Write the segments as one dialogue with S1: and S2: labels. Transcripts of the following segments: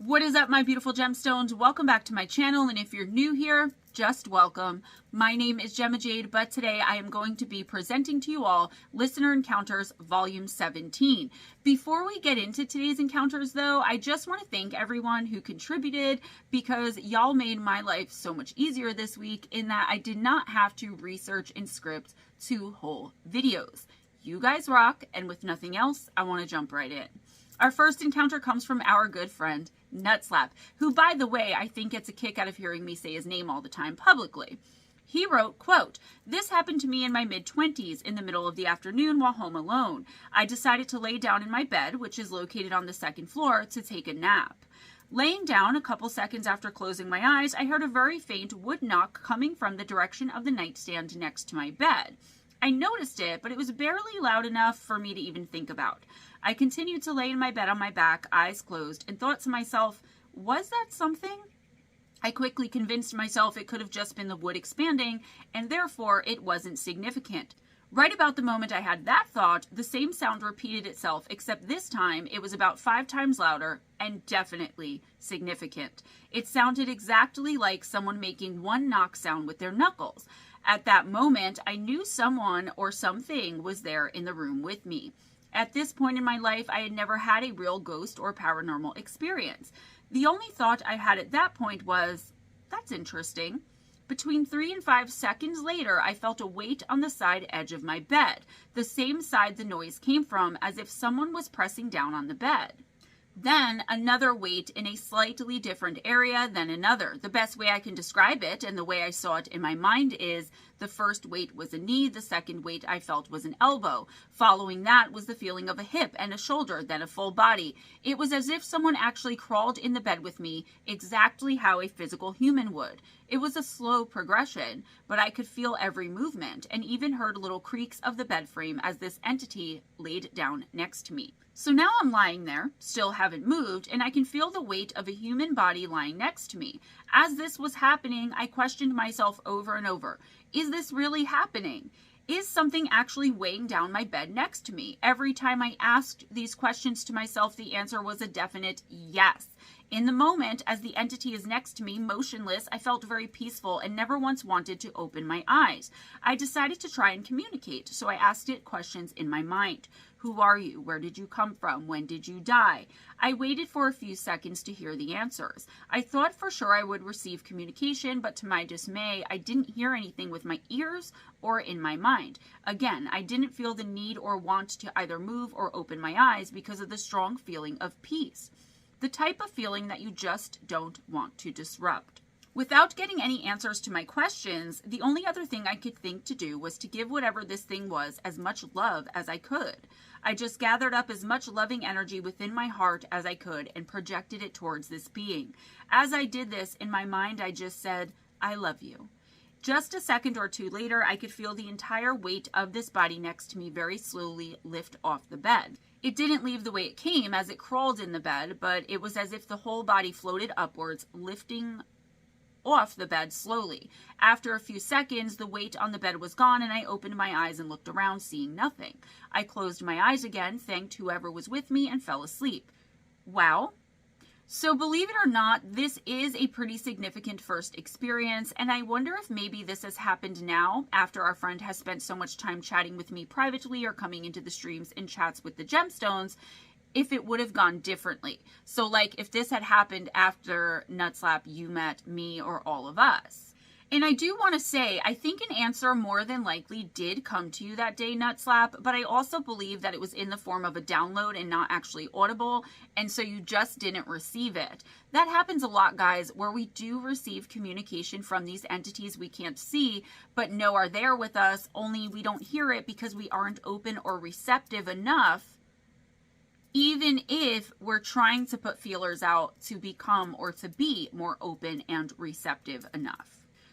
S1: What is up, my beautiful gemstones? Welcome back to my channel, and if you're new here, just welcome. My name is GemmaJade, but today I am going to be presenting to you all Listener Encounters Volume 17. Before we get into today's encounters, though, I just want to thank everyone who contributed, because y'all made my life so much easier this week in that I did not have to research and script 2 whole videos. You guys rock, and with nothing else, I want to jump right in. Our first encounter comes from our good friend, Nutslap, who, by the way, I think gets a kick out of hearing me say his name all the time publicly. He wrote, quote, "This happened to me in my mid-20s in the middle of the afternoon while home alone. I decided to lay down in my bed, which is located on the 2nd floor, to take a nap. Laying down a couple seconds after closing my eyes, I heard a very faint wood knock coming from the direction of the nightstand next to my bed. I noticed it, but it was barely loud enough for me to even think about. I continued to lay in my bed on my back, eyes closed, and thought to myself, was that something? I quickly convinced myself it could have just been the wood expanding, and therefore it wasn't significant. Right about the moment I had that thought, the same sound repeated itself, except this time it was about 5 times louder and definitely significant. It sounded exactly like someone making one knock sound with their knuckles. At that moment, I knew someone or something was there in the room with me. At this point in my life, I had never had a real ghost or paranormal experience. The only thought I had at that point was, that's interesting. Between 3 and 5 seconds later, I felt a weight on the side edge of my bed, the same side the noise came from, as if someone was pressing down on the bed. Then another weight in a slightly different area, then another. The best way I can describe it, and the way I saw it in my mind, is the first weight was a knee, the second weight I felt was an elbow. Following that was the feeling of a hip and a shoulder, then a full body. It was as if someone actually crawled in the bed with me, exactly how a physical human would. It was a slow progression, but I could feel every movement, and even heard little creaks of the bed frame as this entity laid down next to me. So now I'm lying there, still haven't moved, and I can feel the weight of a human body lying next to me. As this was happening, I questioned myself over and over. Is this really happening? Is something actually weighing down my bed next to me? Every time I asked these questions to myself, the answer was a definite yes. In the moment, as the entity is next to me, motionless, I felt very peaceful and never once wanted to open my eyes. I decided to try and communicate, so I asked it questions in my mind. Who are you? Where did you come from? When did you die? I waited for a few seconds to hear the answers. I thought for sure I would receive communication, but to my dismay, I didn't hear anything with my ears or in my mind. Again, I didn't feel the need or want to either move or open my eyes because of the strong feeling of peace. The type of feeling that you just don't want to disrupt. Without getting any answers to my questions, the only other thing I could think to do was to give whatever this thing was as much love as I could. I just gathered up as much loving energy within my heart as I could and projected it towards this being. As I did this, in my mind, I just said, I love you. Just a second or two later, I could feel the entire weight of this body next to me very slowly lift off the bed. It didn't leave the way it came as it crawled in the bed, but it was as if the whole body floated upwards, lifting off the bed slowly. After a few seconds, the weight on the bed was gone, and I opened my eyes and looked around, seeing nothing. I closed my eyes again, thanked whoever was with me, and fell asleep. Wow. So believe it or not, this is a pretty significant first experience, and I wonder if maybe this has happened now after our friend has spent so much time chatting with me privately or coming into the streams and chats with the gemstones, if it would have gone differently. So like if this had happened after Nutslap, you met me, or all of us. And I do want to say, I think an answer more than likely did come to you that day, Nutslap, but I also believe that it was in the form of a download and not actually audible, and so you just didn't receive it. That happens a lot, guys, where we do receive communication from these entities we can't see, but know are there with us, only we don't hear it because we aren't open or receptive enough, even if we're trying to put feelers out to become or to be more open and receptive enough.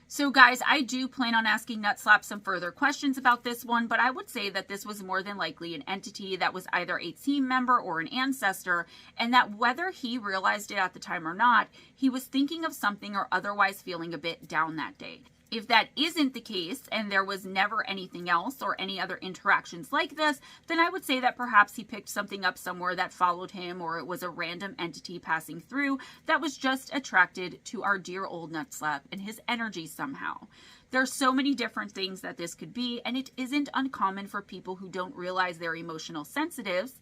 S1: So guys, I do plan on asking Nutslap some further questions about this one, but I would say that this was more than likely an entity that was either a team member or an ancestor, and that whether he realized it at the time or not, he was thinking of something or otherwise feeling a bit down that day. If that isn't the case and there was never anything else or any other interactions like this, then I would say that perhaps he picked something up somewhere that followed him, or it was a random entity passing through that was just attracted to our dear old Nutslap and his energy somehow. There's so many different things that this could be, and it isn't uncommon for people who don't realize they're emotional sensitives,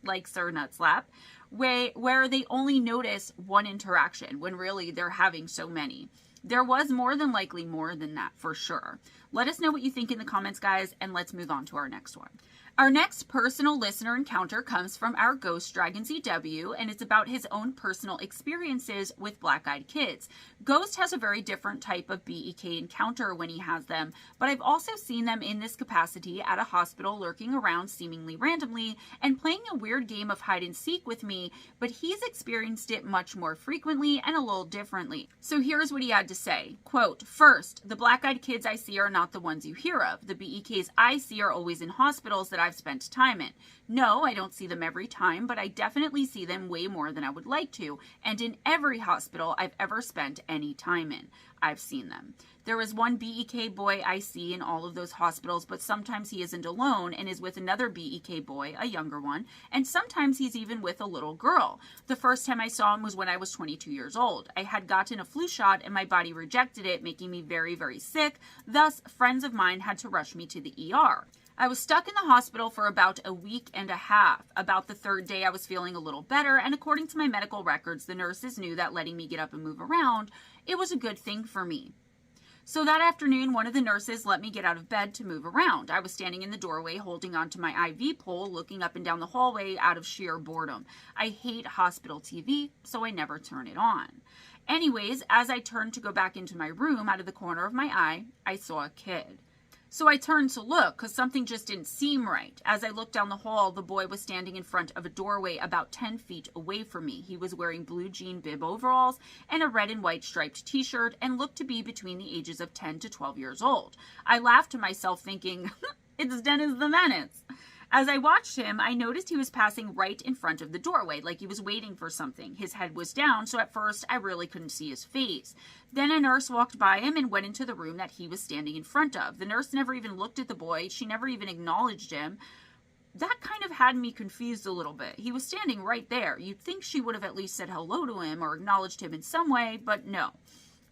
S1: like Sir Nutslap, where they only notice one interaction when really they're having so many. There was more than likely more than that for sure. Let us know what you think in the comments, guys, and let's move on to our next one. Our next personal listener encounter comes from our Ghost Dragon ZW, and it's about his own personal experiences with black-eyed kids. Ghost has a very different type of BEK encounter when he has them, but I've also seen them in this capacity at a hospital lurking around seemingly randomly and playing a weird game of hide and seek with me, but he's experienced it much more frequently and a little differently. So here's what he had to say. Quote, "First, the black-eyed kids I see are not the ones you hear of. The BEKs I see are always in hospitals that I've spent time in. No, I don't see them every time, but I definitely see them way more than I would like to, and in every hospital I've ever spent any time in, I've seen them. There is one BEK boy I see in all of those hospitals, but sometimes he isn't alone and is with another BEK boy, a younger one, and sometimes he's even with a little girl. The first time I saw him was when I was 22 years old. I had gotten a flu shot and my body rejected it, making me very, very sick. Thus, friends of mine had to rush me to the ER. I was stuck in the hospital for about a week and a half. About the third day, I was feeling a little better, and according to my medical records, the nurses knew that letting me get up and move around, it was a good thing for me. So that afternoon, one of the nurses let me get out of bed to move around. I was standing in the doorway holding onto my IV pole, looking up and down the hallway out of sheer boredom. I hate hospital TV, so I never turn it on. Anyways, as I turned to go back into my room, out of the corner of my eye, I saw a kid. So I turned to look because something just didn't seem right. As I looked down the hall, the boy was standing in front of a doorway about 10 feet away from me. He was wearing blue jean bib overalls and a red and white striped t-shirt and looked to be between the ages of 10 to 12 years old. I laughed to myself thinking, it's Dennis the Menace. As I watched him, I noticed he was passing right in front of the doorway, like he was waiting for something. His head was down, so at first I really couldn't see his face. Then a nurse walked by him and went into the room that he was standing in front of. The nurse never even looked at the boy. She never even acknowledged him. That kind of had me confused a little bit. He was standing right there. You'd think she would have at least said hello to him or acknowledged him in some way, but no.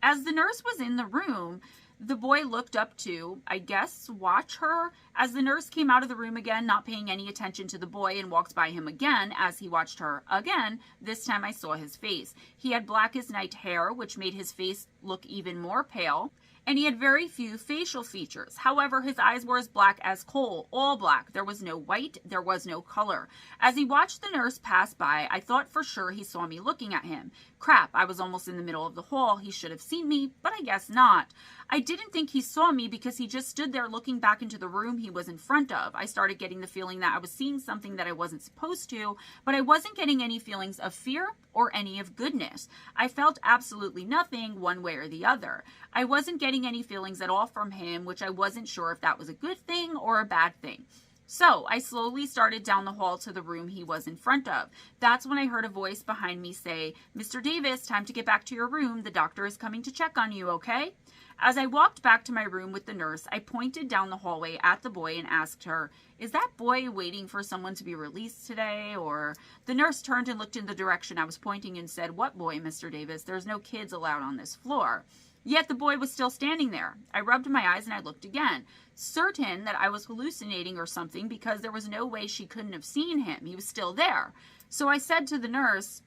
S1: As the nurse was in the room, the boy looked up to, I guess, watch her. As the nurse came out of the room again, not paying any attention to the boy, and walked by him again as he watched her again, this time I saw his face. He had black as night hair, which made his face look even more pale, and he had very few facial features. However, his eyes were as black as coal, all black. There was no white, there was no color. As he watched the nurse pass by, I thought for sure he saw me looking at him. Crap, I was almost in the middle of the hall. He should have seen me, but I guess not. I didn't think he saw me because he just stood there looking back into the room he was in front of. I started getting the feeling that I was seeing something that I wasn't supposed to, but I wasn't getting any feelings of fear or any of goodness. I felt absolutely nothing one way or the other. I wasn't getting any feelings at all from him, which I wasn't sure if that was a good thing or a bad thing. So I slowly started down the hall to the room he was in front of. That's when I heard a voice behind me say, "Mr. Davis, time to get back to your room. The doctor is coming to check on you, okay?" As I walked back to my room with the nurse, I pointed down the hallway at the boy and asked her, "Is that boy waiting for someone to be released today?" Or the nurse turned and looked in the direction I was pointing and said, "What boy, Mr. Davis? There's no kids allowed on this floor." Yet the boy was still standing there. I rubbed my eyes and I looked again, certain that I was hallucinating or something because there was no way she couldn't have seen him. He was still there. So I said to the nurse,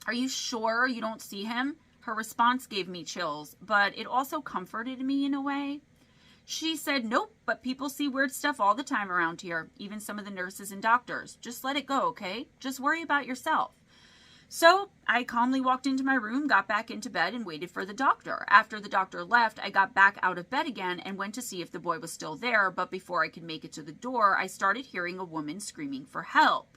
S1: "Are you sure you don't see him?" Her response gave me chills, but it also comforted me in a way. She said, "Nope, but people see weird stuff all the time around here, even some of the nurses and doctors. Just let it go, okay? Just worry about yourself." So I calmly walked into my room, got back into bed, and waited for the doctor. After the doctor left, I got back out of bed again and went to see if the boy was still there, but before I could make it to the door, I started hearing a woman screaming for help.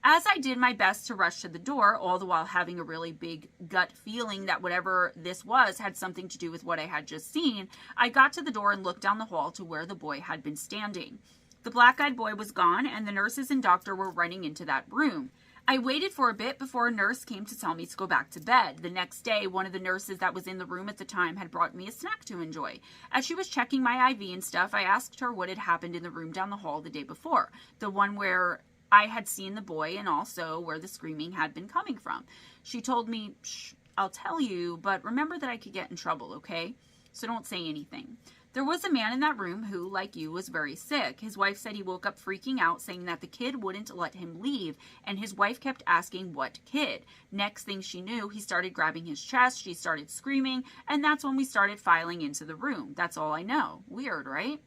S1: As I did my best to rush to the door, all the while having a really big gut feeling that whatever this was had something to do with what I had just seen, I got to the door and looked down the hall to where the boy had been standing. The black-eyed boy was gone, and the nurses and doctor were running into that room. I waited for a bit before a nurse came to tell me to go back to bed. The next day, one of the nurses that was in the room at the time had brought me a snack to enjoy. As she was checking my IV and stuff, I asked her what had happened in the room down the hall the day before, the one where I had seen the boy and also where the screaming had been coming from. She told me, "Shh, I'll tell you, but remember that I could get in trouble, okay? So don't say anything." There was a man in that room who, like you, was very sick. His wife said he woke up freaking out, saying that the kid wouldn't let him leave, and his wife kept asking, "What kid?" Next thing she knew, he started grabbing his chest, she started screaming, and that's when we started filing into the room. That's all I know. Weird, right?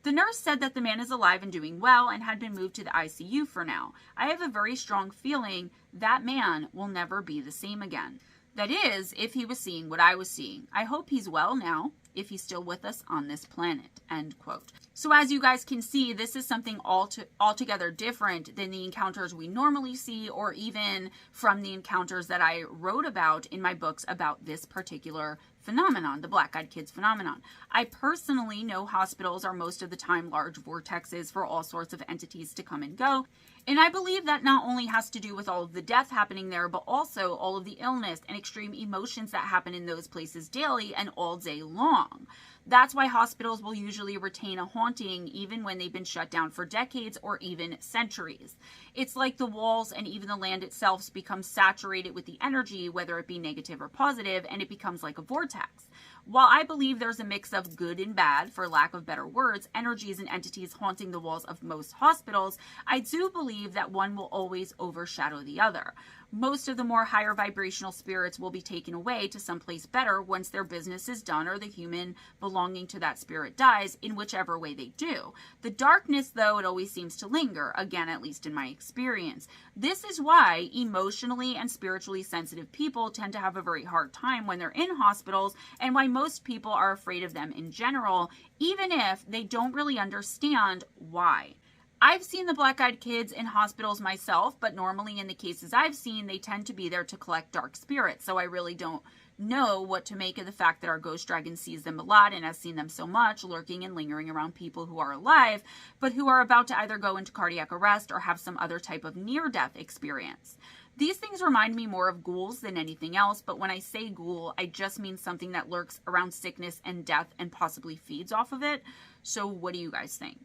S1: The nurse said that the man is alive and doing well and had been moved to the ICU for now. I have a very strong feeling that man will never be the same again. That is, if he was seeing what I was seeing. I hope he's well now, if he's still with us on this planet, end quote. So as you guys can see, this is something altogether different than the encounters we normally see, or even from the encounters that I wrote about in my books about this particular phenomenon, the black-eyed kids phenomenon. I personally know hospitals are most of the time large vortexes for all sorts of entities to come and go. And I believe that not only has to do with all of the death happening there, but also all of the illness and extreme emotions that happen in those places daily and all day long. That's why hospitals will usually retain a haunting even when they've been shut down for decades or even centuries. It's like the walls and even the land itself becomes saturated with the energy, whether it be negative or positive, and it becomes like a vortex. While I believe there's a mix of good and bad, for lack of better words, energies and entities haunting the walls of most hospitals, I do believe that one will always overshadow the other. Most of the more higher vibrational spirits will be taken away to someplace better once their business is done or the human belonging to that spirit dies, in whichever way they do. The darkness, though, it always seems to linger, again, at least in my experience. This is why emotionally and spiritually sensitive people tend to have a very hard time when they're in hospitals, and why most people are afraid of them in general, even if they don't really understand why. I've seen the black-eyed kids in hospitals myself, but normally in the cases I've seen, they tend to be there to collect dark spirits. So I really don't know what to make of the fact that our ghost dragon sees them a lot and has seen them so much, lurking and lingering around people who are alive, but who are about to either go into cardiac arrest or have some other type of near-death experience. These things remind me more of ghouls than anything else, but when I say ghoul, I just mean something that lurks around sickness and death and possibly feeds off of it. So what do you guys think?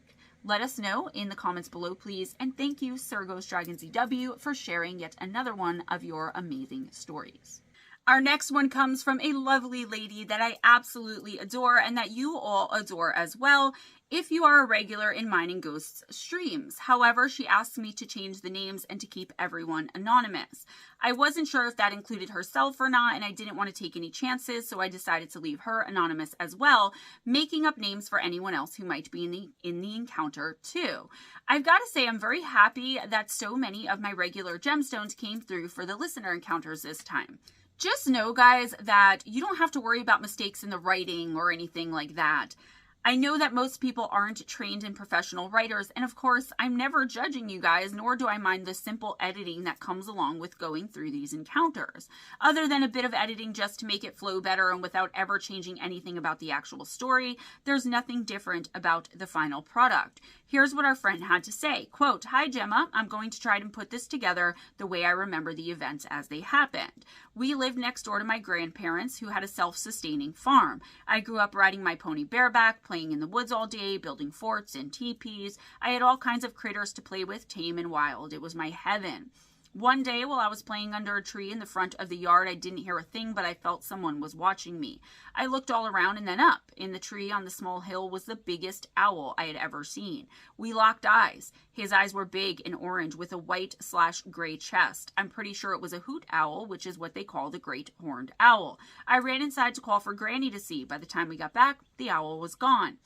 S1: Let us know in the comments below, please. And thank you, Sir Ghost Dragon ZW, for sharing yet another one of your amazing stories. Our next one comes from a lovely lady that I absolutely adore and that you all adore as well, if you are a regular in Mine and Ghosts streams. However, she asked me to change the names and to keep everyone anonymous. I wasn't sure if that included herself or not, and I didn't want to take any chances, so I decided to leave her anonymous as well, making up names for anyone else who might be in the encounter too. I've got to say I'm very happy that so many of my regular gemstones came through for the listener encounters this time. Just know, guys, that you don't have to worry about mistakes in the writing or anything like that. I know that most people aren't trained in professional writers, and of course, I'm never judging you guys, nor do I mind the simple editing that comes along with going through these encounters. Other than a bit of editing just to make it flow better and without ever changing anything about the actual story, there's nothing different about the final product. Here's what our friend had to say, quote, "Hi Gemma, I'm going to try to put this together the way I remember the events as they happened. We lived next door to my grandparents who had a self-sustaining farm. I grew up riding my pony bareback, playing in the woods all day, building forts and teepees. I had all kinds of critters to play with, tame and wild. It was my heaven. One day while I was playing under a tree in the front of the yard, I didn't hear a thing, but I felt someone was watching me. I looked all around and then up. In the tree on the small hill was the biggest owl I had ever seen. We locked eyes. His eyes were big and orange with a white/gray chest. I'm pretty sure it was a hoot owl, which is what they call the great horned owl. I ran inside to call for Granny to see. By the time we got back, the owl was gone.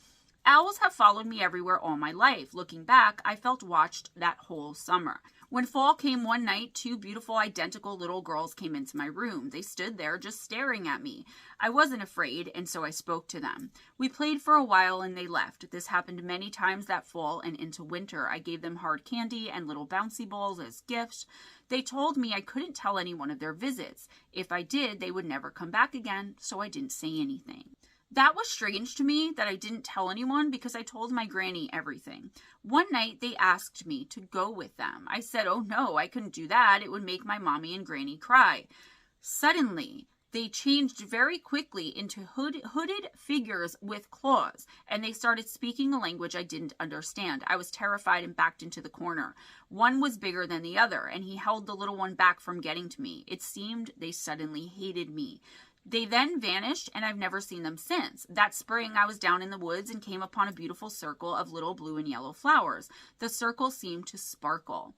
S1: Owls have followed me everywhere all my life. Looking back, I felt watched that whole summer. When fall came one night, two beautiful identical little girls came into my room. They stood there just staring at me. I wasn't afraid, and so I spoke to them. We played for a while and they left. This happened many times that fall and into winter. I gave them hard candy and little bouncy balls as gifts. They told me I couldn't tell anyone of their visits. If I did, they would never come back again, so I didn't say anything." That was strange to me that I didn't tell anyone because I told my granny everything. One night they asked me to go with them. I said, oh no, I couldn't do that. It would make my mommy and granny cry. Suddenly, they changed very quickly into hooded figures with claws, and they started speaking a language I didn't understand. I was terrified and backed into the corner. One was bigger than the other, and he held the little one back from getting to me. It seemed they suddenly hated me. They then vanished, and I've never seen them since. That spring, I was down in the woods and came upon a beautiful circle of little blue and yellow flowers. The circle seemed to sparkle.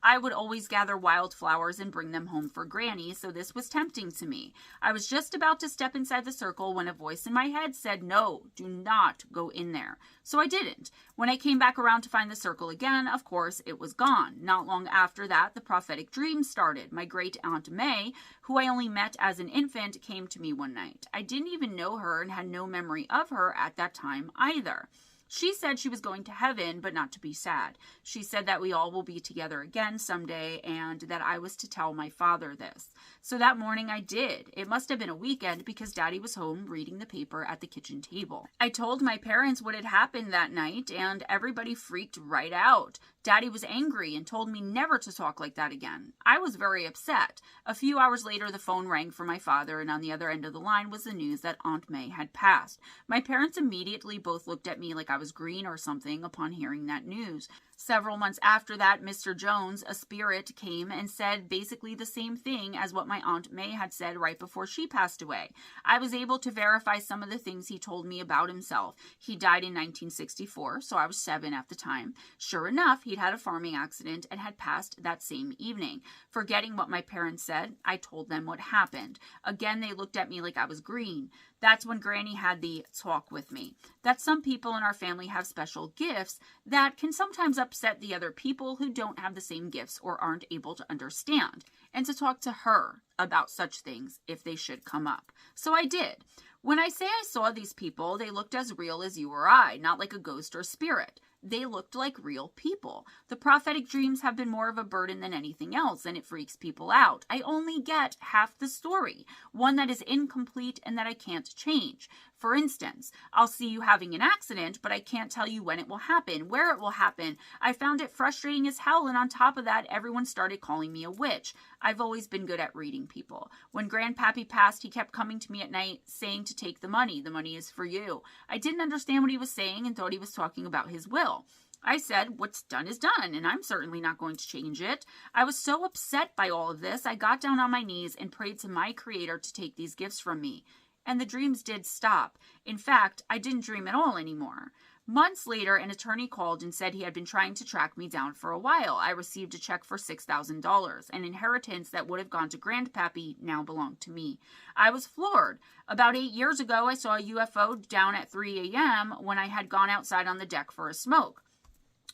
S1: I would always gather wildflowers and bring them home for Granny, so this was tempting to me. I was just about to step inside the circle when a voice in my head said, no, do not go in there. So I didn't. When I came back around to find the circle again, of course, it was gone. Not long after that, the prophetic dream started. My great Aunt May, who I only met as an infant, came to me one night. I didn't even know her and had no memory of her at that time either. She said she was going to heaven, but not to be sad. She said that we all will be together again someday and that I was to tell my father this. So that morning I did. It must have been a weekend because Daddy was home reading the paper at the kitchen table. I told my parents what had happened that night and everybody freaked right out. Daddy was angry and told me never to talk like that again. I was very upset. A few hours later, the phone rang for my father, and on the other end of the line was the news that Aunt May had passed. My parents immediately both looked at me like I was green or something upon hearing that news. Several months after that, Mr. Jones, a spirit, came and said basically the same thing as what my Aunt May had said right before she passed away. I was able to verify some of the things he told me about himself. He died in 1964, so I was 7 at the time. Sure enough, he'd had a farming accident and had passed that same evening. Forgetting what my parents said, I told them what happened. Again, they looked at me like I was green. That's when Granny had the talk with me. That some people in our family have special gifts that can sometimes upset the other people who don't have the same gifts or aren't able to understand, and to talk to her about such things if they should come up. So I did. When I say I saw these people, they looked as real as you or I, not like a ghost or spirit. They looked like real people. The prophetic dreams have been more of a burden than anything else, and it freaks people out. I only get half the story, one that is incomplete and that I can't change. For instance, I'll see you having an accident, but I can't tell you when it will happen, where it will happen. I found it frustrating as hell, and on top of that, everyone started calling me a witch. I've always been good at reading people. When Grandpappy passed, he kept coming to me at night saying to take the money. The money is for you. I didn't understand what he was saying and thought he was talking about his will. I said, what's done is done, and I'm certainly not going to change it. I was so upset by all of this, I got down on my knees and prayed to my Creator to take these gifts from me. And the dreams did stop. In fact, I didn't dream at all anymore. Months later, an attorney called and said he had been trying to track me down for a while. I received a check for $6,000. An inheritance that would have gone to Grandpappy now belonged to me. I was floored. About 8 years ago, I saw a UFO down at 3 a.m. when I had gone outside on the deck for a smoke.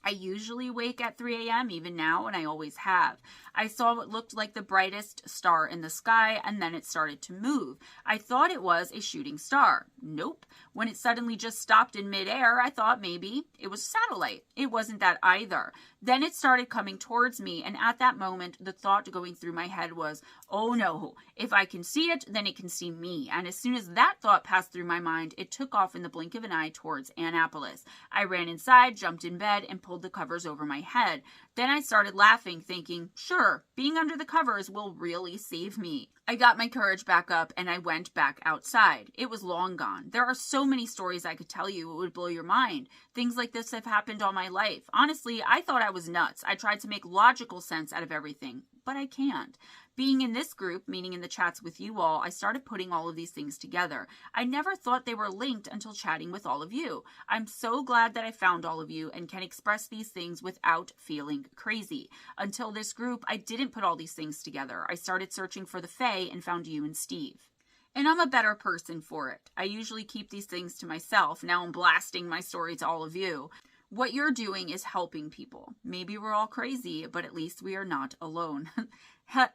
S1: I usually wake at 3 a.m. even now, and I always have. I saw what looked like the brightest star in the sky, and then it started to move. I thought it was a shooting star. Nope. When it suddenly just stopped in midair, I thought maybe it was a satellite. It wasn't that either. Then it started coming towards me, and at that moment, the thought going through my head was, oh no, if I can see it, then it can see me. And as soon as that thought passed through my mind, it took off in the blink of an eye towards Annapolis. I ran inside, jumped in bed, and pulled the covers over my head. Then I started laughing, thinking, sure, being under the covers will really save me. I got my courage back up and I went back outside. It was long gone. There are so many stories I could tell you. It would blow your mind. Things like this have happened all my life. Honestly, I thought I was nuts. I tried to make logical sense out of everything, but I can't. Being in this group, meaning in the chats with you all, I started putting all of these things together. I never thought they were linked until chatting with all of you. I'm so glad that I found all of you and can express these things without feeling crazy. Until this group, I didn't put all these things together. I started searching for the Fae and found you and Steve. And I'm a better person for it. I usually keep these things to myself. Now I'm blasting my story to all of you. What you're doing is helping people. Maybe we're all crazy, but at least we are not alone.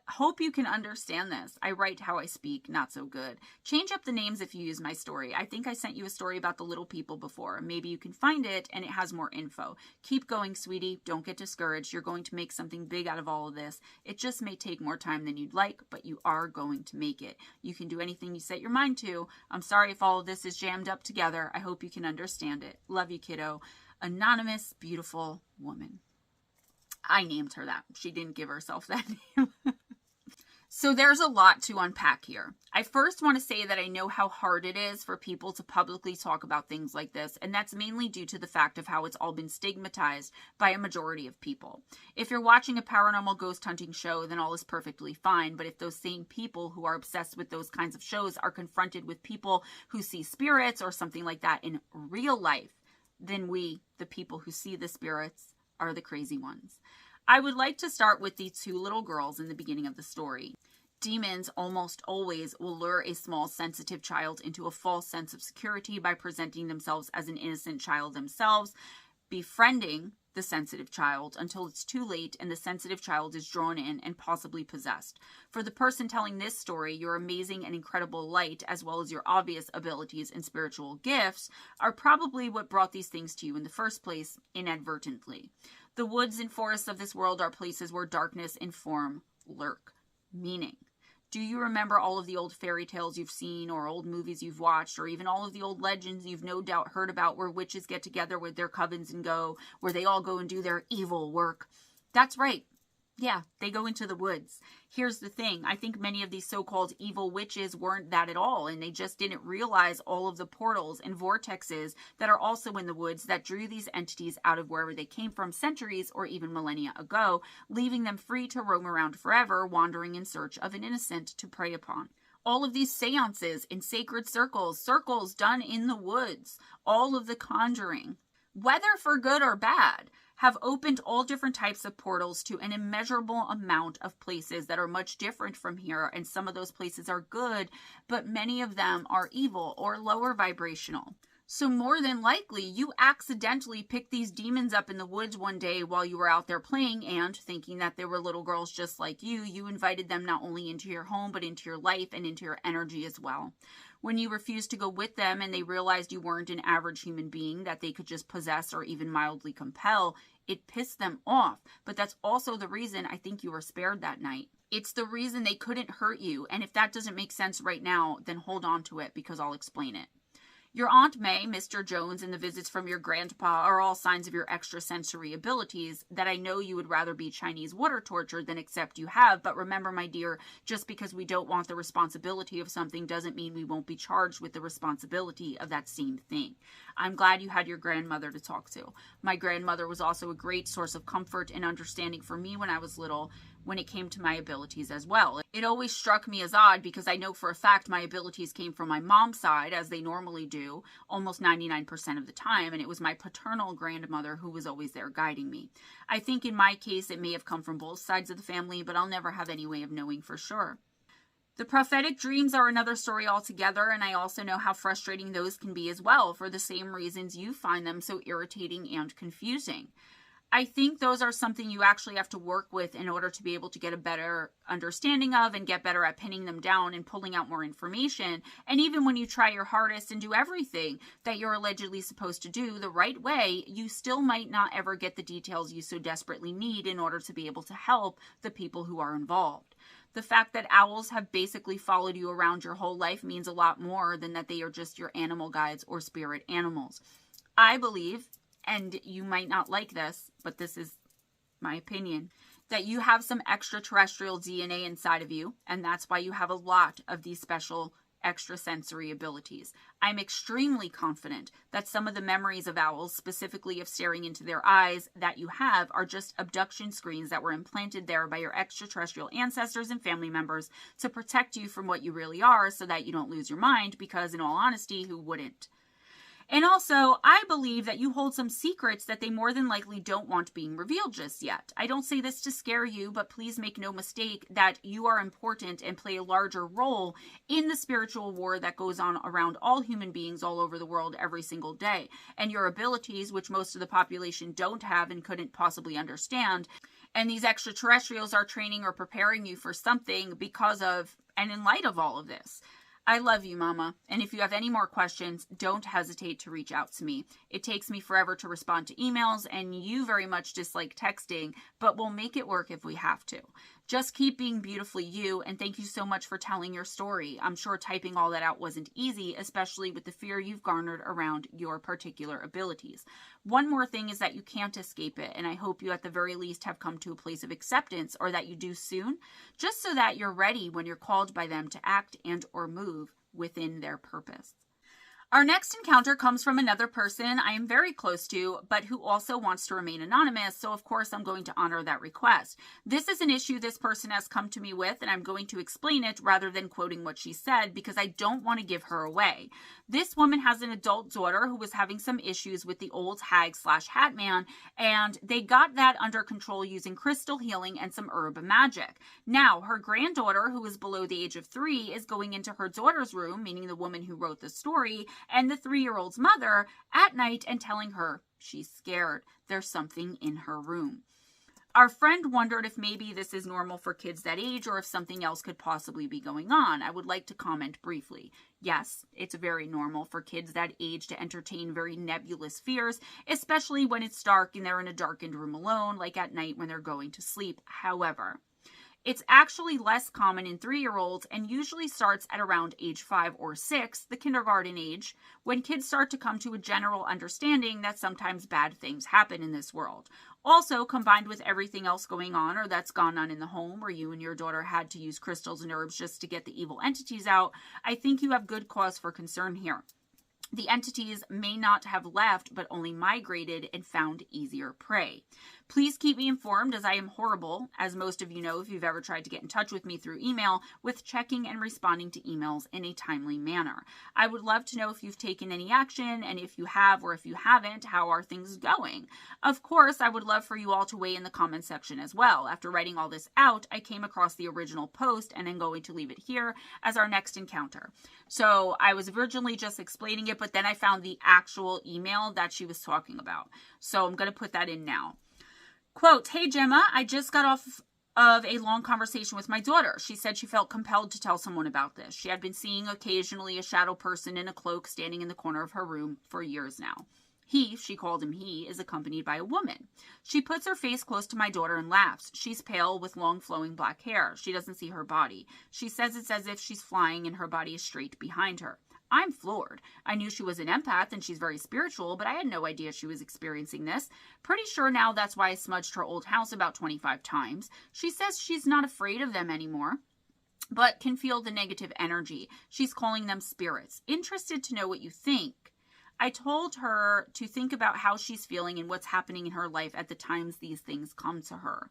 S1: Hope you can understand this. I write how I speak, not so good. Change up the names if you use my story. I think I sent you a story about the little people before. Maybe you can find it and it has more info. Keep going, sweetie. Don't get discouraged. You're going to make something big out of all of this. It just may take more time than you'd like, but you are going to make it. You can do anything you set your mind to. I'm sorry if all of this is jammed up together. I hope you can understand it. Love you, kiddo. Anonymous, beautiful woman. I named her that. She didn't give herself that name. So there's a lot to unpack here. I first want to say that I know how hard it is for people to publicly talk about things like this, and that's mainly due to the fact of how it's all been stigmatized by a majority of people. If you're watching a paranormal ghost hunting show, then all is perfectly fine, but if those same people who are obsessed with those kinds of shows are confronted with people who see spirits or something like that in real life, then we, the people who see the spirits, are the crazy ones. I would like to start with the two little girls in the beginning of the story. Demons almost always will lure a small, sensitive child into a false sense of security by presenting themselves as an innocent child themselves, befriending the sensitive child until it's too late and the sensitive child is drawn in and possibly possessed. For the person telling this story, your amazing and incredible light, as well as your obvious abilities and spiritual gifts, are probably what brought these things to you in the first place, inadvertently. The woods and forests of this world are places where darkness and form lurk. Meaning, do you remember all of the old fairy tales you've seen or old movies you've watched or even all of the old legends you've no doubt heard about where witches get together with their covens and go, where they all go and do their evil work? That's right. Yeah, they go into the woods. Here's the thing. I think many of these so-called evil witches weren't that at all, and they just didn't realize all of the portals and vortexes that are also in the woods that drew these entities out of wherever they came from centuries or even millennia ago, leaving them free to roam around forever, wandering in search of an innocent to prey upon. All of these seances in sacred circles done in the woods, all of the conjuring, whether for good or bad, have opened all different types of portals to an immeasurable amount of places that are much different from here. And some of those places are good, but many of them are evil or lower vibrational. So more than likely, you accidentally picked these demons up in the woods one day while you were out there playing, and thinking that they were little girls just like you invited them not only into your home, but into your life and into your energy as well. When you refused to go with them and they realized you weren't an average human being that they could just possess or even mildly compel, it pissed them off. But that's also the reason I think you were spared that night. It's the reason they couldn't hurt you. And if that doesn't make sense right now, then hold on to it because I'll explain it. Your Aunt May, Mr. Jones, and the visits from your grandpa are all signs of your extrasensory abilities that I know you would rather be Chinese water tortured than accept you have. But remember, my dear, just because we don't want the responsibility of something doesn't mean we won't be charged with the responsibility of that same thing. I'm glad you had your grandmother to talk to. My grandmother was also a great source of comfort and understanding for me when I was little, when it came to my abilities as well. It always struck me as odd because I know for a fact my abilities came from my mom's side, as they normally do, almost 99% of the time, and it was my paternal grandmother who was always there guiding me. I think in my case it may have come from both sides of the family, but I'll never have any way of knowing for sure. The prophetic dreams are another story altogether, and I also know how frustrating those can be as well, for the same reasons you find them so irritating and confusing. I think those are something you actually have to work with in order to be able to get a better understanding of and get better at pinning them down and pulling out more information. And even when you try your hardest and do everything that you're allegedly supposed to do the right way, you still might not ever get the details you so desperately need in order to be able to help the people who are involved. The fact that owls have basically followed you around your whole life means a lot more than that they are just your animal guides or spirit animals. I believe, and you might not like this, but this is my opinion, that you have some extraterrestrial DNA inside of you, and that's why you have a lot of these special extrasensory abilities. I'm extremely confident that some of the memories of owls, specifically of staring into their eyes, that you have are just abduction screens that were implanted there by your extraterrestrial ancestors and family members to protect you from what you really are so that you don't lose your mind, because in all honesty, who wouldn't? And also, I believe that you hold some secrets that they more than likely don't want being revealed just yet. I don't say this to scare you, but please make no mistake that you are important and play a larger role in the spiritual war that goes on around all human beings all over the world every single day. And your abilities, which most of the population don't have and couldn't possibly understand, and these extraterrestrials are training or preparing you for something because of and in light of all of this. I love you, Mama. And if you have any more questions, don't hesitate to reach out to me. It takes me forever to respond to emails, and you very much dislike texting, but we'll make it work if we have to. Just keep being beautifully you, and thank you so much for telling your story. I'm sure typing all that out wasn't easy, especially with the fear you've garnered around your particular abilities. One more thing is that you can't escape it, and I hope you at the very least have come to a place of acceptance, or that you do soon, just so that you're ready when you're called by them to act and or move within their purpose. Our next encounter comes from another person I am very close to, but who also wants to remain anonymous, so of course I'm going to honor that request. This is an issue this person has come to me with, and I'm going to explain it rather than quoting what she said because I don't want to give her away. This woman has an adult daughter who was having some issues with the old hag/hat man, and they got that under control using crystal healing and some herb magic. Now, her granddaughter, who is below the age of 3, is going into her daughter's room, meaning the woman who wrote the story, and the 3-year-old's mother at night and telling her she's scared. There's something in her room. Our friend wondered if maybe this is normal for kids that age or if something else could possibly be going on. I would like to comment briefly. Yes, it's very normal for kids that age to entertain very nebulous fears, especially when it's dark and they're in a darkened room alone, like at night when they're going to sleep. However, it's actually less common in 3-year-olds and usually starts at around age 5 or 6, the kindergarten age, when kids start to come to a general understanding that sometimes bad things happen in this world. Also, combined with everything else going on or that's gone on in the home where you and your daughter had to use crystals and herbs just to get the evil entities out, I think you have good cause for concern here. The entities may not have left, but only migrated and found easier prey. Please keep me informed, as I am horrible, as most of you know if you've ever tried to get in touch with me through email, with checking and responding to emails in a timely manner. I would love to know if you've taken any action, and if you have or if you haven't, how are things going? Of course, I would love for you all to weigh in the comment section as well. After writing all this out, I came across the original post, and I'm going to leave it here as our next encounter. So I was originally just explaining it, but then I found the actual email that she was talking about. So I'm going to put that in now. Quote, "Hey Gemma, I just got off of a long conversation with my daughter. She said she felt compelled to tell someone about this. She had been seeing occasionally a shadow person in a cloak standing in the corner of her room for years now. He, she called him he, is accompanied by a woman. She puts her face close to my daughter and laughs. She's pale with long flowing black hair. She doesn't see her body. She says it's as if she's flying and her body is straight behind her. I'm floored. I knew she was an empath and she's very spiritual, but I had no idea she was experiencing this. Pretty sure now that's why I smudged her old house about 25 times. She says she's not afraid of them anymore, but can feel the negative energy. She's calling them spirits. Interested to know what you think. I told her to think about how she's feeling and what's happening in her life at the times these things come to her.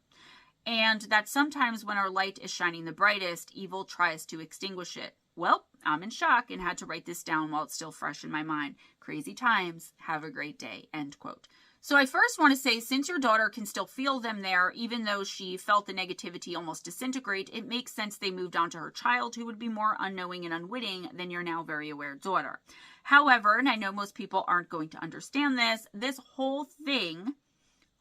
S1: And that sometimes when our light is shining the brightest, evil tries to extinguish it. Well, I'm in shock and had to write this down while it's still fresh in my mind. Crazy times. Have a great day." End quote. So I first want to say, since your daughter can still feel them there, even though she felt the negativity almost disintegrate, it makes sense they moved on to her child, who would be more unknowing and unwitting than your now very aware daughter. However, and I know most people aren't going to understand this whole thing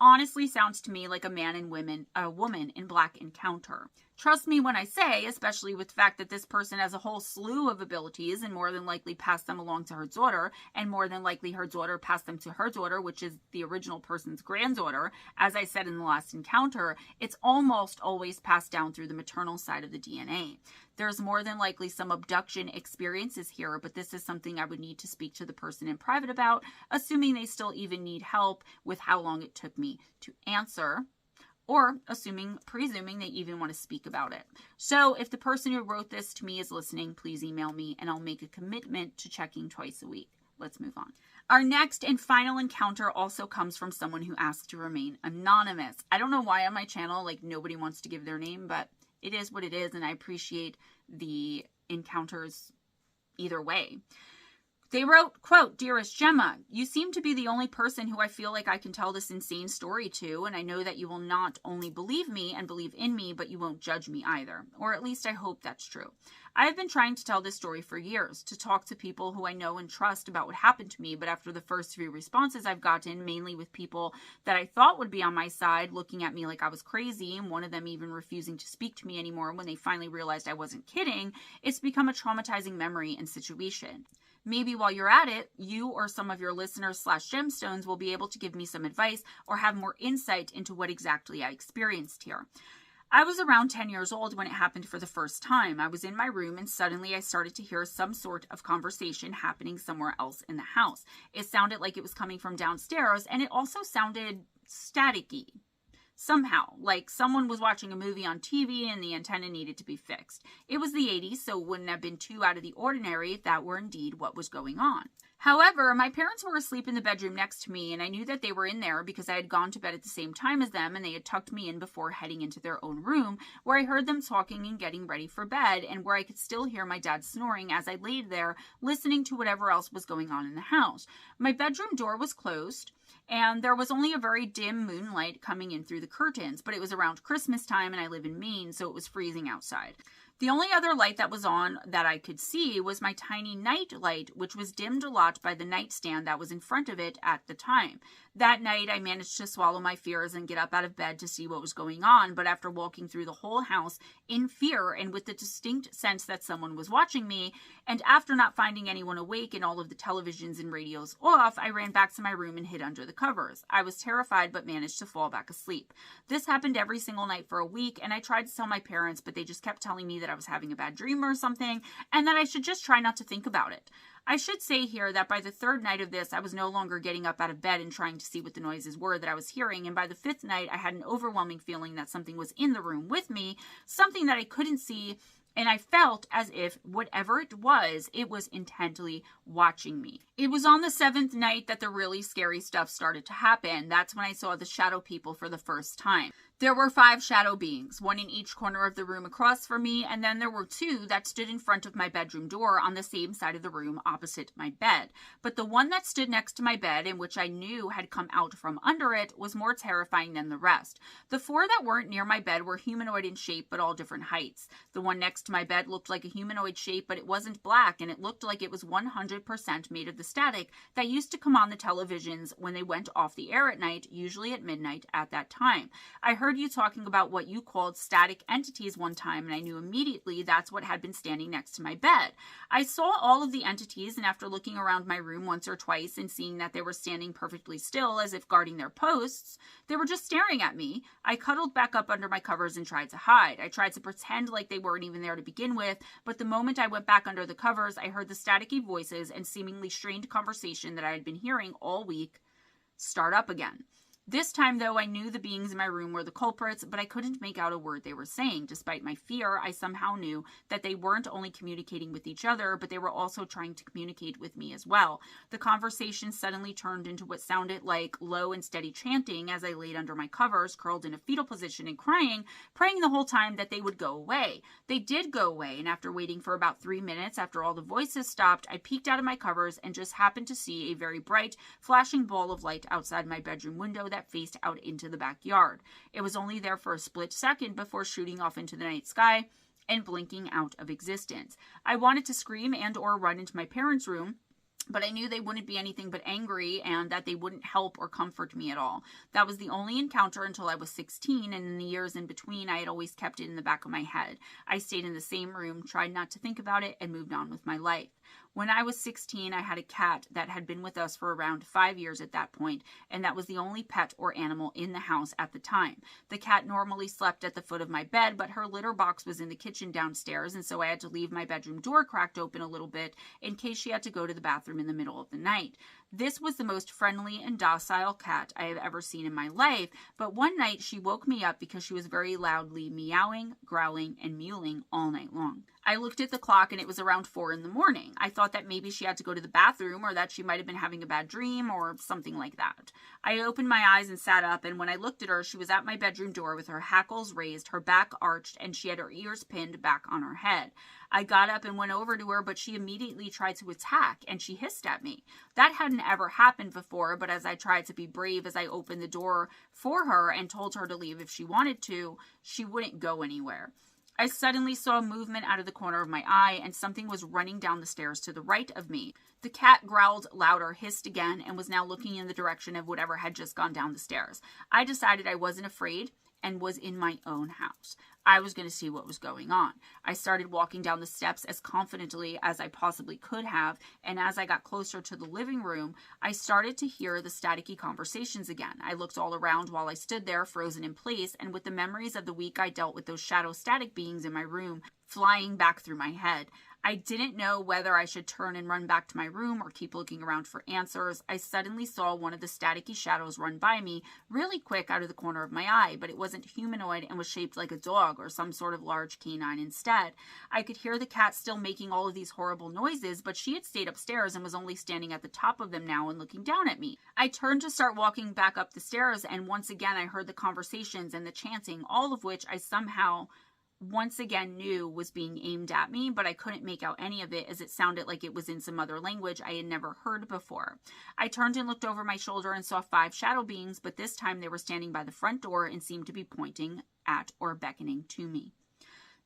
S1: honestly sounds to me like a woman in black encounter. Trust me when I say, especially with the fact that this person has a whole slew of abilities and more than likely passed them along to her daughter, and more than likely her daughter passed them to her daughter, which is the original person's granddaughter. As I said in the last encounter, it's almost always passed down through the maternal side of the DNA. There's more than likely some abduction experiences here, but this is something I would need to speak to the person in private about, assuming they still even need help with how long it took me to answer, or presuming they even want to speak about it. So if the person who wrote this to me is listening, please email me and I'll make a commitment to checking twice a week. Let's move on. Our next and final encounter also comes from someone who asked to remain anonymous. I don't know why on my channel, nobody wants to give their name, but it is what it is, and I appreciate the encounters either way. They wrote, quote, "Dearest Gemma, you seem to be the only person who I feel like I can tell this insane story to, and I know that you will not only believe me and believe in me, but you won't judge me either. Or at least I hope that's true. I have been trying to tell this story for years, to talk to people who I know and trust about what happened to me, but after the first few responses I've gotten, mainly with people that I thought would be on my side, looking at me like I was crazy, and one of them even refusing to speak to me anymore when they finally realized I wasn't kidding, it's become a traumatizing memory and situation. Maybe while you're at it, you or some of your listeners / gemstones will be able to give me some advice or have more insight into what exactly I experienced here. I was around 10 years old when it happened for the first time. I was in my room and suddenly I started to hear some sort of conversation happening somewhere else in the house. It sounded like it was coming from downstairs, and it also sounded staticky. Somehow, like someone was watching a movie on TV and the antenna needed to be fixed. It was the 80s, so it wouldn't have been too out of the ordinary if that were indeed what was going on. However, my parents were asleep in the bedroom next to me, and I knew that they were in there because I had gone to bed at the same time as them, and they had tucked me in before heading into their own room, where I heard them talking and getting ready for bed, and where I could still hear my dad snoring as I laid there, listening to whatever else was going on in the house. My bedroom door was closed, and there was only a very dim moonlight coming in through the curtains, but it was around Christmas time, and I live in Maine, so it was freezing outside. The only other light that was on that I could see was my tiny night light, which was dimmed a lot by the nightstand that was in front of it at the time. That night, I managed to swallow my fears and get up out of bed to see what was going on, but after walking through the whole house in fear and with the distinct sense that someone was watching me, and after not finding anyone awake and all of the televisions and radios off, I ran back to my room and hid under the covers. I was terrified but managed to fall back asleep. This happened every single night for a week, and I tried to tell my parents, but they just kept telling me that I was having a bad dream or something, and that I should just try not to think about it. I should say here that by the third night of this, I was no longer getting up out of bed and trying to see what the noises were that I was hearing, and by the fifth night, I had an overwhelming feeling that something was in the room with me, something that I couldn't see, and I felt as if whatever it was intently watching me. It was on the seventh night that the really scary stuff started to happen. That's when I saw the shadow people for the first time. There were 5 shadow beings, one in each corner of the room across from me, and then there were 2 that stood in front of my bedroom door on the same side of the room opposite my bed. But the one that stood next to my bed, and which I knew had come out from under it, was more terrifying than the rest. The 4 that weren't near my bed were humanoid in shape, but all different heights. The one next to my bed looked like a humanoid shape, but it wasn't black, and it looked like it was 100% made of the static that used to come on the televisions when they went off the air at night, usually at midnight at that time. I heard you talking about what you called static entities one time, and I knew immediately that's what had been standing next to my bed. I saw all of the entities, and after looking around my room once or twice and seeing that they were standing perfectly still as if guarding their posts, they were just staring at me. I cuddled back up under my covers and tried to hide. I tried to pretend like they weren't even there to begin with, but the moment I went back under the covers, I heard the staticky voices and seemingly strained conversation that I had been hearing all week start up again. This time, though, I knew the beings in my room were the culprits, but I couldn't make out a word they were saying. Despite my fear, I somehow knew that they weren't only communicating with each other, but they were also trying to communicate with me as well. The conversation suddenly turned into what sounded like low and steady chanting as I laid under my covers, curled in a fetal position and crying, praying the whole time that they would go away. They did go away, and after waiting for about 3 minutes after all the voices stopped, I peeked out of my covers and just happened to see a very bright, flashing ball of light outside my bedroom window that faced out into the backyard. It was only there for a split second before shooting off into the night sky and blinking out of existence. I wanted to scream and or run into my parents' room, but I knew they wouldn't be anything but angry and that they wouldn't help or comfort me at all. That was the only encounter until I was 16, and in the years in between, I had always kept it in the back of my head. I stayed in the same room, tried not to think about it, and moved on with my life. When I was 16, I had a cat that had been with us for around 5 years at that point, and that was the only pet or animal in the house at the time. The cat normally slept at the foot of my bed, but her litter box was in the kitchen downstairs, and so I had to leave my bedroom door cracked open a little bit in case she had to go to the bathroom in the middle of the night. This was the most friendly and docile cat I have ever seen in my life, but one night she woke me up because she was very loudly meowing, growling, and mewling all night long. I looked at the clock and it was around 4 in the morning. I thought that maybe she had to go to the bathroom or that she might have been having a bad dream or something like that. I opened my eyes and sat up, and when I looked at her, she was at my bedroom door with her hackles raised, her back arched, and she had her ears pinned back on her head. I got up and went over to her, but she immediately tried to attack, and she hissed at me. That hadn't ever happened before, but as I tried to be brave as I opened the door for her and told her to leave if she wanted to, she wouldn't go anywhere. I suddenly saw a movement out of the corner of my eye, and something was running down the stairs to the right of me. The cat growled louder, hissed again, and was now looking in the direction of whatever had just gone down the stairs. I decided I wasn't afraid and was in my own house. I was going to see what was going on. I started walking down the steps as confidently as I possibly could have, and as I got closer to the living room, I started to hear the staticky conversations again. I looked all around while I stood there, frozen in place, and with the memories of the week I dealt with those shadow static beings in my room flying back through my head. I didn't know whether I should turn and run back to my room or keep looking around for answers. I suddenly saw one of the staticky shadows run by me really quick out of the corner of my eye, but it wasn't humanoid and was shaped like a dog or some sort of large canine instead. I could hear the cat still making all of these horrible noises, but she had stayed upstairs and was only standing at the top of them now and looking down at me. I turned to start walking back up the stairs, and once again I heard the conversations and the chanting, all of which I somehow once again knew was being aimed at me, but I couldn't make out any of it as it sounded like it was in some other language I had never heard before. I turned and looked over my shoulder and saw 5 shadow beings, but this time they were standing by the front door and seemed to be pointing at or beckoning to me.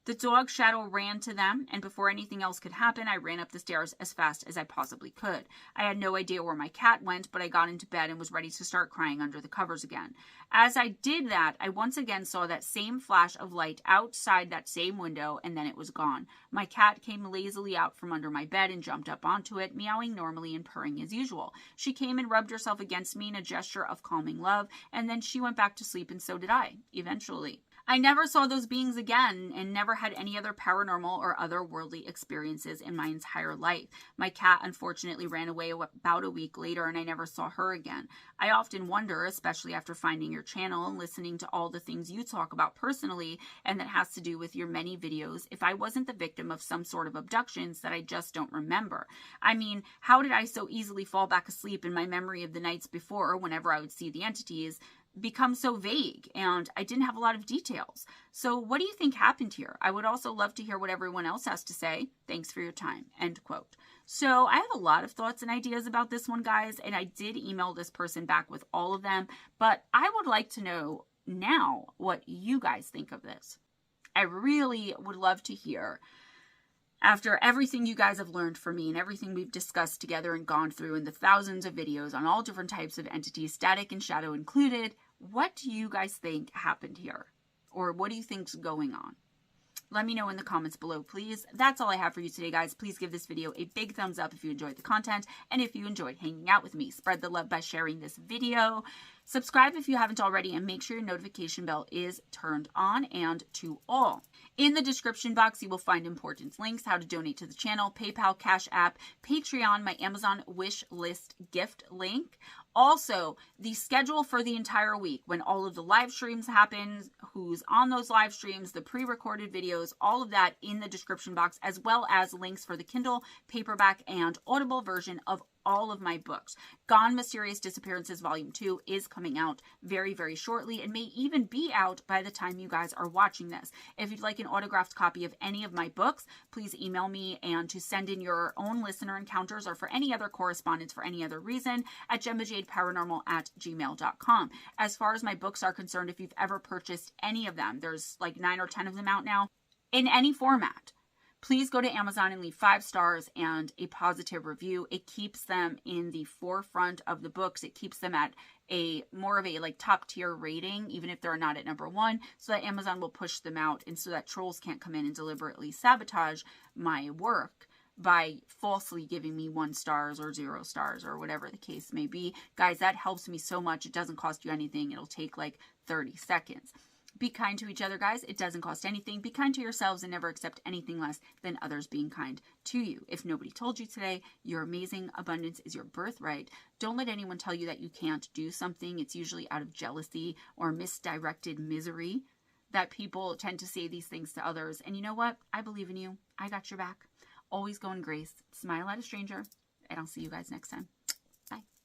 S1: The dog shadow ran to them, and before anything else could happen, I ran up the stairs as fast as I possibly could. I had no idea where my cat went, but I got into bed and was ready to start crying under the covers again. As I did that, I once again saw that same flash of light outside that same window, and then it was gone. My cat came lazily out from under my bed and jumped up onto it, meowing normally and purring as usual. She came and rubbed herself against me in a gesture of calming love, and then she went back to sleep, and so did I, eventually. I never saw those beings again and never had any other paranormal or otherworldly experiences in my entire life. My cat unfortunately ran away about a week later, and I never saw her again. I often wonder, especially after finding your channel and listening to all the things you talk about personally and that has to do with your many videos, if I wasn't the victim of some sort of abductions that I just don't remember. I mean, how did I so easily fall back asleep in my memory of the nights before whenever I would see the entities become so vague, and I didn't have a lot of details. So what do you think happened here? I would also love to hear what everyone else has to say. Thanks for your time. End quote. So I have a lot of thoughts and ideas about this one, guys, and I did email this person back with all of them, but I would like to know now what you guys think of this. I really would love to hear, after everything you guys have learned from me and everything we've discussed together and gone through in the thousands of videos on all different types of entities, static and shadow included, what do you guys think happened here? Or what do you think's going on? Let me know in the comments below, please. That's all I have for you today, guys. Please give this video a big thumbs up if you enjoyed the content, and if you enjoyed hanging out with me. Spread the love by sharing this video. Subscribe if you haven't already, and make sure your notification bell is turned on and to all. In the description box, you will find important links, how to donate to the channel, PayPal, Cash App, Patreon, my Amazon wish list gift link. Also, the schedule for the entire week, when all of the live streams happen, who's on those live streams, the pre-recorded videos, all of that in the description box, as well as links for the Kindle, paperback, and Audible version of all of my books. Gone Mysterious Disappearances Volume 2 is coming out very, very shortly and may even be out by the time you guys are watching this. If you'd like an autographed copy of any of my books, please email me, and to send in your own listener encounters or for any other correspondence for any other reason at GemmaJadeParanormal@gmail.com. As far as my books are concerned, if you've ever purchased any of them, there's like 9 or 10 of them out now, in any format, please go to Amazon and leave 5 stars and a positive review. It keeps them in the forefront of the books. It keeps them at a more of a like top tier rating, even if they're not at #1, so that Amazon will push them out and so that trolls can't come in and deliberately sabotage my work by falsely giving me 1 stars or 0 stars or whatever the case may be. Guys, that helps me so much. It doesn't cost you anything. It'll take like 30 seconds. Be kind to each other, guys. It doesn't cost anything. Be kind to yourselves and never accept anything less than others being kind to you. If nobody told you today, you're amazing. Abundance is your birthright. Don't let anyone tell you that you can't do something. It's usually out of jealousy or misdirected misery. that people tend to say these things to others. And you know what? I believe in you. I got your back. Always go in grace. Smile at a stranger. And I'll see you guys next time.